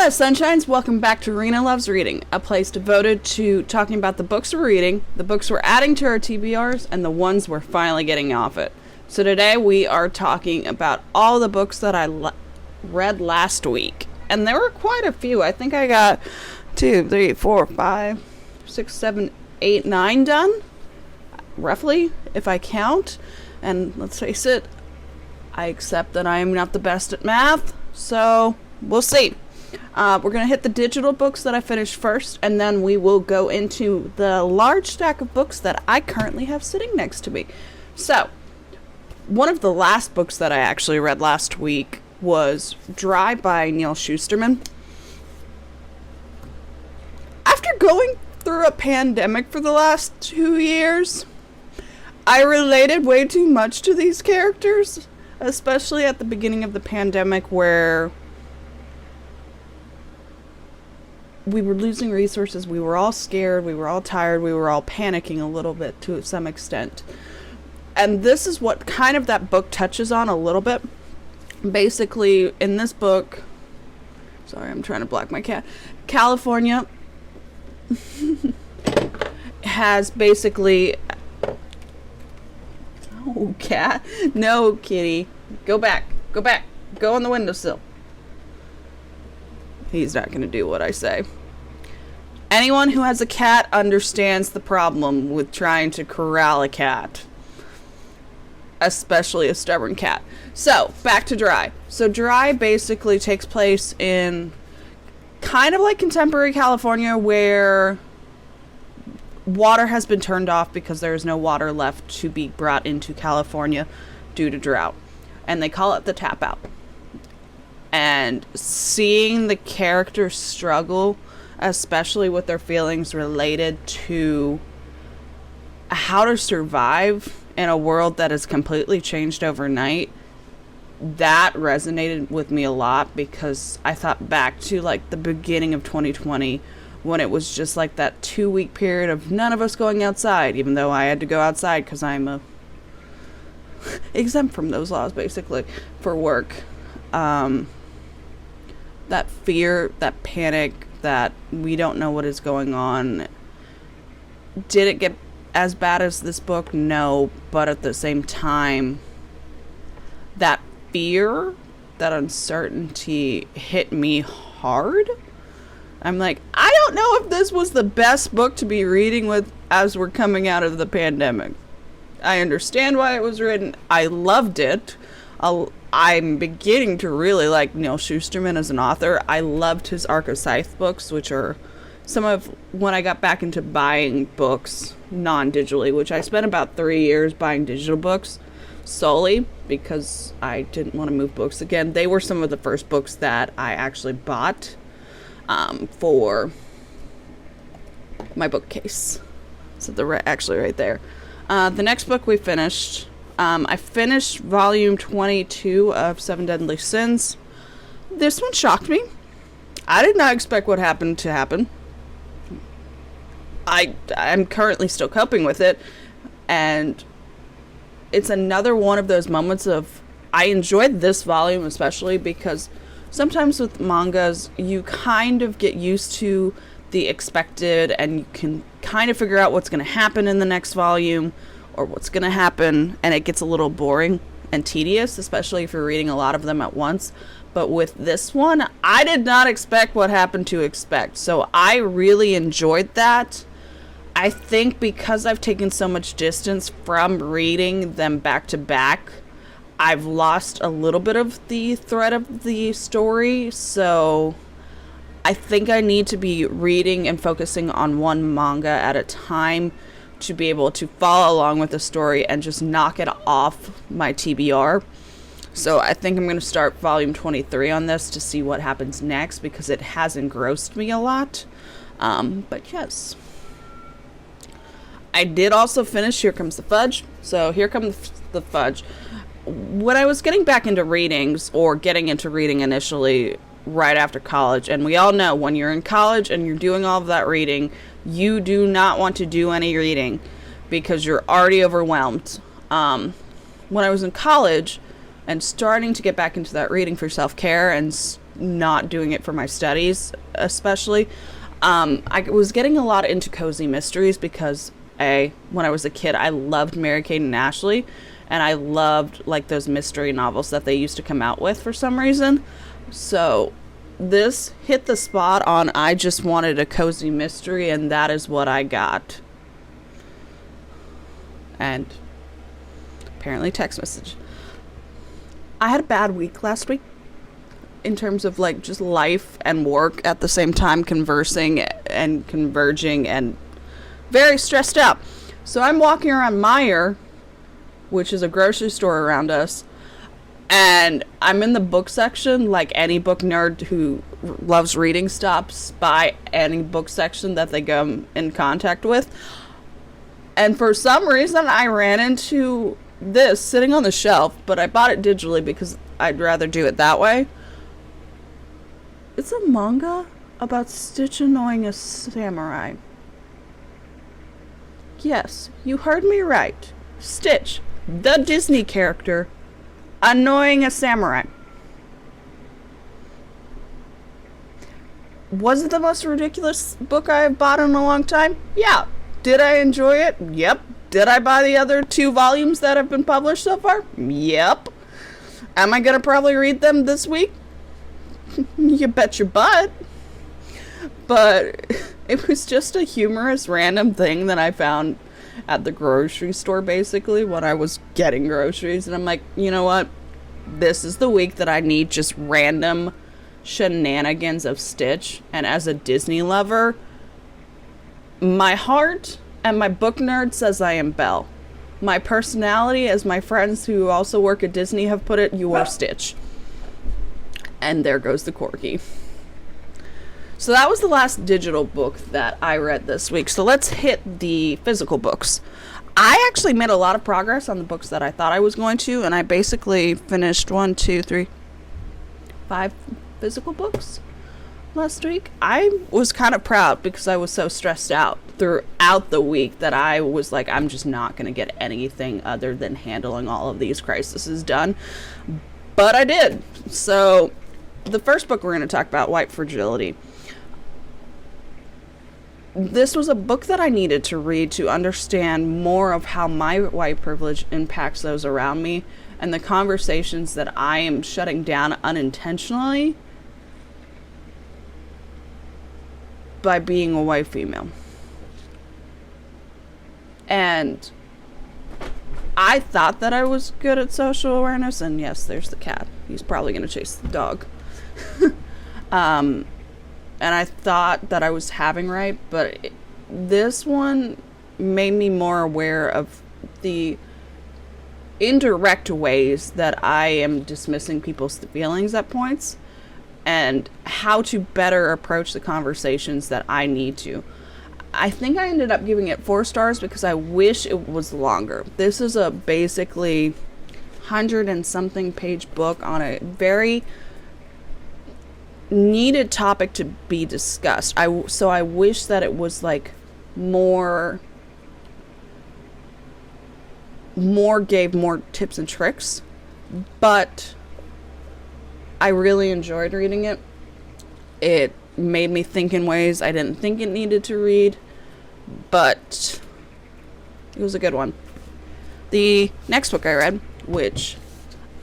Sunshines, welcome back to Rina Loves Reading, a place devoted to talking about the books we're reading, the books we're adding to our TBRs, and the ones we're finally getting off it. So today we are talking about all the books that I read last week. And there were quite a few. I think I got 2, 3, 4, 5, 6, 7, 8, 9 done, roughly, if I count. And let's face it, I accept that I am not the best at math, so we'll see. We're going to hit the digital books that I finished first, and then we will go into the large stack of books that I currently have sitting next to me. So, one of the last books that I actually read last week was Dry by Neal Shusterman. After going through a pandemic for the last 2 years, I related way too much to these characters, especially at the beginning of the pandemic where we were losing resources, we were all scared, we were all tired, we were all panicking a little bit to some extent. And this is what kind of that book touches on a little bit. Basically, in this book, sorry, I'm trying to block my cat. California has basically, oh, cat, no, kitty, go back, go on the windowsill. He's not going to do what I say. Anyone who has a cat understands the problem with trying to corral a cat. Especially a stubborn cat. So, back to Dry. So, Dry basically takes place in kind of like contemporary California where water has been turned off because there is no water left to be brought into California due to drought. And they call it the tap out. And seeing the characters struggle, especially with their feelings related to how to survive in a world that has completely changed overnight, that resonated with me a lot because I thought back to like the beginning of 2020 when it was just like that 2-week period of none of us going outside, even though I had to go outside because I'm exempt from those laws basically for work. That fear, that panic, that we don't know what is going on. Did it get as bad as this book? No, but at the same time, that fear, that uncertainty hit me hard. I'm like, I don't know if this was the best book to be reading with as we're coming out of the pandemic. I understand why it was written. I loved it. I'm beginning to really like Neal Shusterman as an author. I loved his Arc of Scythe books, which are some of when I got back into buying books non-digitally, which I spent about 3 years buying digital books solely because I didn't want to move books again. They were some of the first books that I actually bought for my bookcase. So they're actually right there. The next book we finished, I finished volume 22 of 7 Deadly Sins. This one shocked me. I did not expect what happened to happen. I'm currently still coping with it, and it's another one of those moments of, I enjoyed this volume especially because sometimes with mangas you kind of get used to the expected and you can kind of figure out what's going to happen in the next volume or what's going to happen, and it gets a little boring and tedious, especially if you're reading a lot of them at once. But with this one, I did not expect what happened to expect, so I really enjoyed that. I think because I've taken so much distance from reading them back to back, I've lost a little bit of the thread of the story, so I think I need to be reading and focusing on one manga at a time to be able to follow along with the story and just knock it off my TBR. So I think I'm going to start volume 23 on this to see what happens next because it has engrossed me a lot. But yes. I did also finish Here Comes the Fudge. So Here Comes the Fudge. When I was getting back into readings, or getting into reading initially right after college, and we all know when you're in college and you're doing all of that reading, you do not want to do any reading because you're already overwhelmed. When I was in college and starting to get back into that reading for self-care and not doing it for my studies, especially. I was getting a lot into cozy mysteries because, when I was a kid, I loved Mary-Kate and Ashley, and I loved, like, those mystery novels that they used to come out with for some reason. So this hit the spot on I just wanted a cozy mystery, and that is what I got. And apparently text message. I had a bad week last week in terms of, like, just life and work at the same time, conversing and converging, and very stressed out. So I'm walking around Meijer, which is a grocery store around us, and I'm in the book section, like any book nerd who loves reading stops by any book section that they come in contact with. And for some reason, I ran into this sitting on the shelf, but I bought it digitally because I'd rather do it that way. It's a manga about Stitch annoying a samurai. Yes, you heard me right. Stitch, the Disney character, annoying a samurai. Was it the most ridiculous book I have bought in a long time? Yeah. Did I enjoy it? Yep. Did I buy the other 2 volumes that have been published so far? Yep. Am I gonna probably read them this week? You bet your butt. But it was just a humorous random thing that I found at the grocery store, basically, when I was getting groceries. And I'm like, you know what? This is the week that I need just random shenanigans of Stitch. And as a Disney lover, my heart and my book nerd says I am Belle. My personality, as my friends who also work at Disney have put it, you are Stitch. And there goes the corgi. So that was the last digital book that I read this week. So let's hit the physical books. I actually made a lot of progress on the books that I thought I was going to, and I basically finished 5 physical books last week. I was kind of proud because I was so stressed out throughout the week that I was like, I'm just not going to get anything other than handling all of these crises done. But I did. So the first book we're going to talk about, White Fragility. This was a book that I needed to read to understand more of how my white privilege impacts those around me and the conversations that I am shutting down unintentionally by being a white female. And I thought that I was good at social awareness, and yes, there's the cat. He's probably going to chase the dog. And I thought that I was having right, but this one made me more aware of the indirect ways that I am dismissing people's feelings at points and how to better approach the conversations that I need to. I think I ended up giving it 4 stars because I wish it was longer. This is a basically 100 and something page book on a very needed topic to be discussed. So I wish that it was like more gave more tips and tricks, but I really enjoyed reading it. It made me think in ways I didn't think it needed to read, but it was a good one. The next book I read, which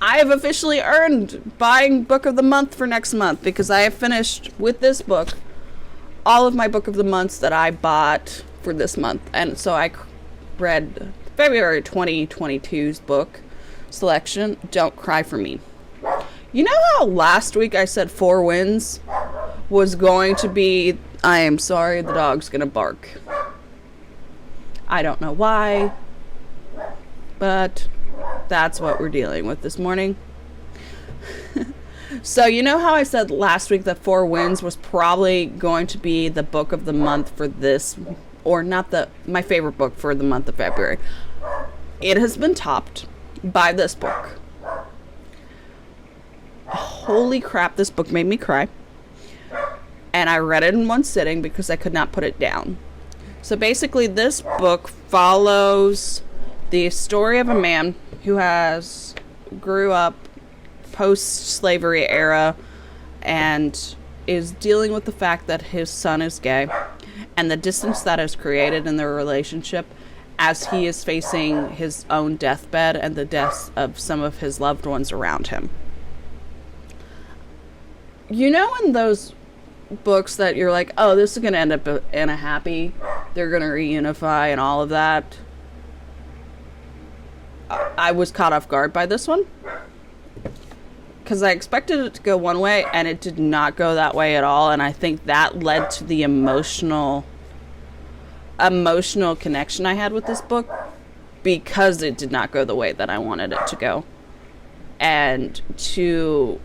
I have officially earned buying book of the month for next month, because I have finished with this book all of my book of the months that I bought for this month. And so I read February 2022's book selection, Don't Cry for Me. You know how last week I said 4 Winds was going to be, I am sorry, the dog's gonna bark. I don't know why, but that's what we're dealing with this morning. So you know how I said last week that 4 Winds was probably going to be the book of the month for this, or not my favorite book for the month of February. It has been topped by this book. Holy crap, this book made me cry. And I read it in one sitting because I could not put it down. So basically this book follows the story of a man who grew up post-slavery era and is dealing with the fact that his son is gay and the distance that is created in their relationship as he is facing his own deathbed and the deaths of some of his loved ones around him. You know, in those books that you're like, oh, this is going to end up in a happy, they're going to reunify and all of that. I was caught off guard by this one, because I expected it to go one way and it did not go that way at all. And I think that led to the emotional connection I had with this book, because it did not go the way that I wanted it to go. And to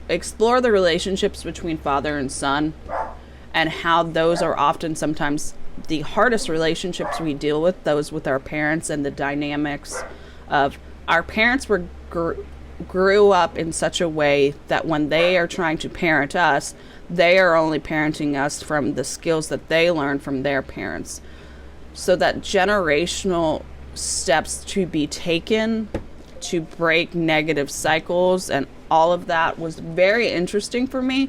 explore the relationships between father and son, and how those are often sometimes the hardest relationships we deal with, those with our parents, and the dynamics of our parents grew up in such a way that when they are trying to parent us, they are only parenting us from the skills that they learned from their parents. So that generational steps to be taken to break negative cycles and all of that was very interesting for me.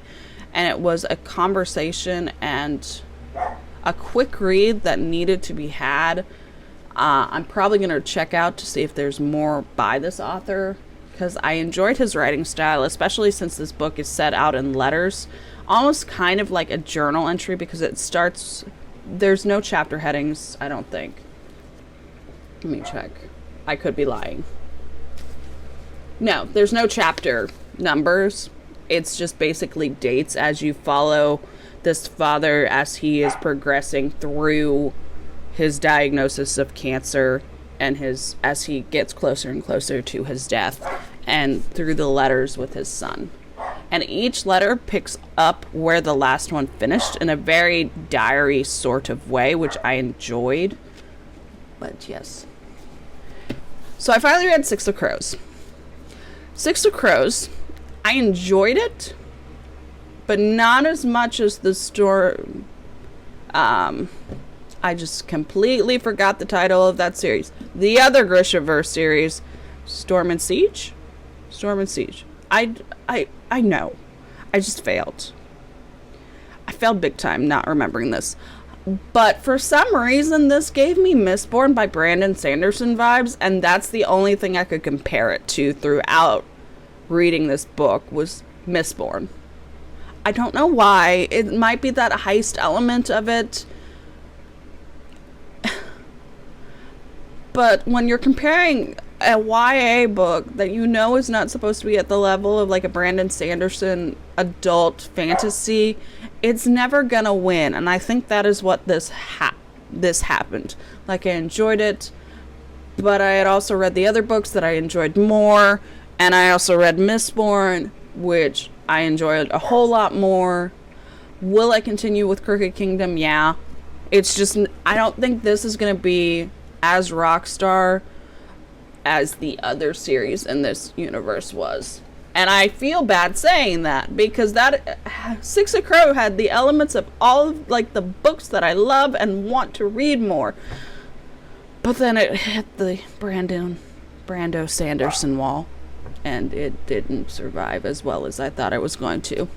And it was a conversation and a quick read that needed to be had. I'm probably going to check out to see if there's more by this author, because I enjoyed his writing style, especially since this book is set out in letters, almost kind of like a journal entry, because it starts, there's no chapter headings, I don't think. Let me check. I could be lying. No, there's no chapter numbers. It's just basically dates as you follow this father as he is progressing through his diagnosis of cancer and as he gets closer and closer to his death, and through the letters with his son. And each letter picks up where the last one finished in a very diary sort of way, which I enjoyed. But yes. So I finally read Six of Crows. Six of Crows, I enjoyed it, but not as much as the story. I just completely forgot the title of that series. The other Grishaverse series, Storm and Siege? Storm and Siege. I know. I just failed. I failed big time not remembering this. But for some reason, this gave me Mistborn by Brandon Sanderson vibes, and that's the only thing I could compare it to throughout reading this book was Mistborn. I don't know why. It might be that heist element of it. But when you're comparing a YA book that you know is not supposed to be at the level of like a Brandon Sanderson adult fantasy, it's never gonna win. And I think that is what this happened. Like, I enjoyed it, but I had also read the other books that I enjoyed more, and I also read Mistborn, which I enjoyed a whole lot more. Will I continue with Crooked Kingdom? Yeah. It's just, I don't think this is gonna be as rockstar as the other series in this universe was. And I feel bad saying that, because that Six of Crow had the elements of all of, like, the books that I love and want to read more. But then it hit the Brando Sanderson wall, and it didn't survive as well as I thought it was going to.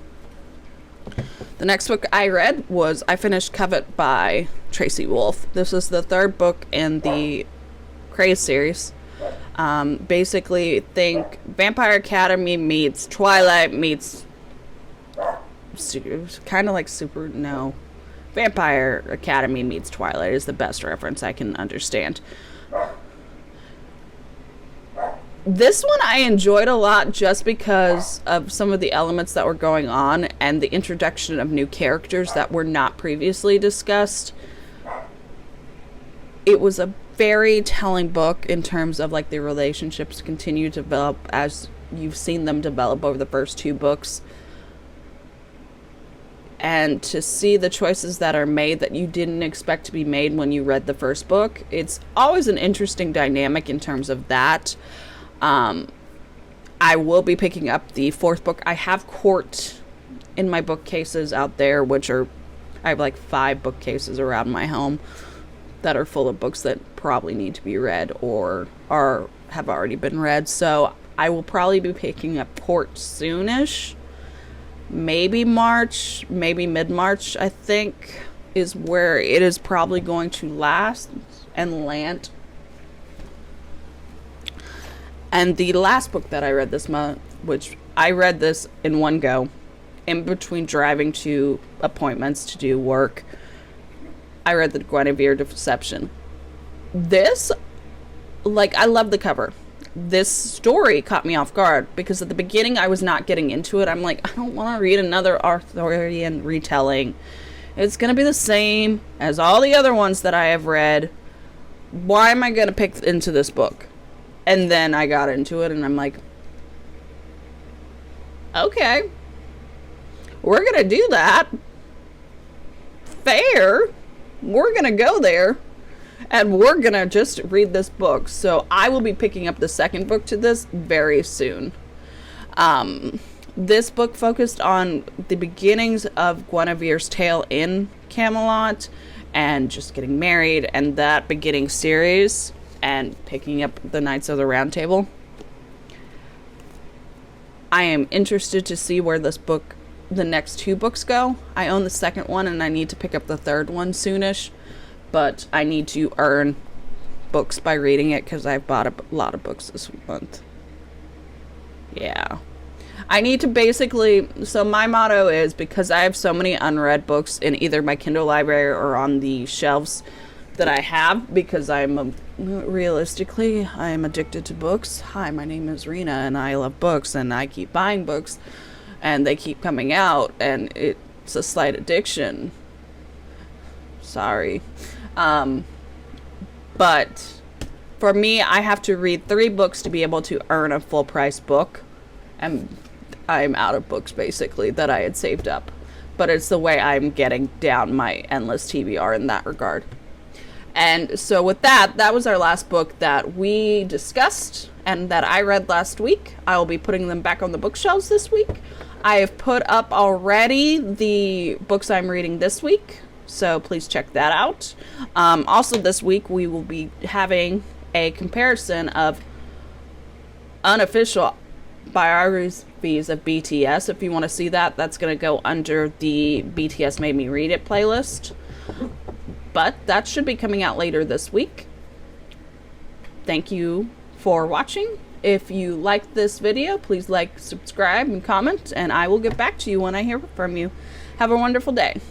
The next book I read was I finished Covet by Tracy Wolff. This is the third book in the Craze series. Basically, think Vampire Academy meets Twilight meets kind of like Vampire Academy meets Twilight is the best reference I can understand. This one I enjoyed a lot just because of some of the elements that were going on and the introduction of new characters that were not previously discussed. It was a very telling book in terms of like the relationships continue to develop as you've seen them develop over the first two books. And to see the choices that are made that you didn't expect to be made when you read the first book, it's always an interesting dynamic in terms of that. I will be picking up the fourth book. I have Court in my bookcases out there, I have like 5 bookcases around my home that are full of books that probably need to be read or have already been read. So I will probably be picking up Court soonish. maybe March, maybe mid-March, I think, is where it is probably going to last and land. And the last book that I read this month, which I read this in one go, in between driving to appointments to do work, I read The Guinevere Deception. This, like, I love the cover. This story caught me off guard because at the beginning I was not getting into it. I'm like, I don't want to read another Arthurian retelling. It's going to be the same as all the other ones that I have read. Why am I going to pick into this book? And then I got into it and I'm like, okay, we're going to do that. Fair. We're going to go there. And we're going to just read this book. So I will be picking up the second book to this very soon. This book focused on the beginnings of Guinevere's tale in Camelot and just getting married and that beginning series and picking up the Knights of the Round Table. I am interested to see where this book, the next two books go. I own the second one and I need to pick up the third one soonish. But I need to earn books by reading it because I've bought a lot of books this month. Yeah. I need to basically... So my motto is, because I have so many unread books in either my Kindle library or on the shelves that I have, because realistically, I am addicted to books. Hi, my name is Rina and I love books and I keep buying books and they keep coming out and it's a slight addiction. Sorry. But for me, I have to read 3 books to be able to earn a full price book. And I'm out of books, basically, that I had saved up. But it's the way I'm getting down my endless TBR in that regard. And so with that, that was our last book that we discussed and that I read last week. I will be putting them back on the bookshelves this week. I have put up already the books I'm reading this week. So please check that out. Also this week we will be having a comparison of unofficial biographies of BTS. If you want to see that, that's going to go under the BTS Made Me Read It playlist. But that should be coming out later this week. Thank you for watching. If you liked this video, please like, subscribe, and comment, and I will get back to you when I hear from you. Have a wonderful day.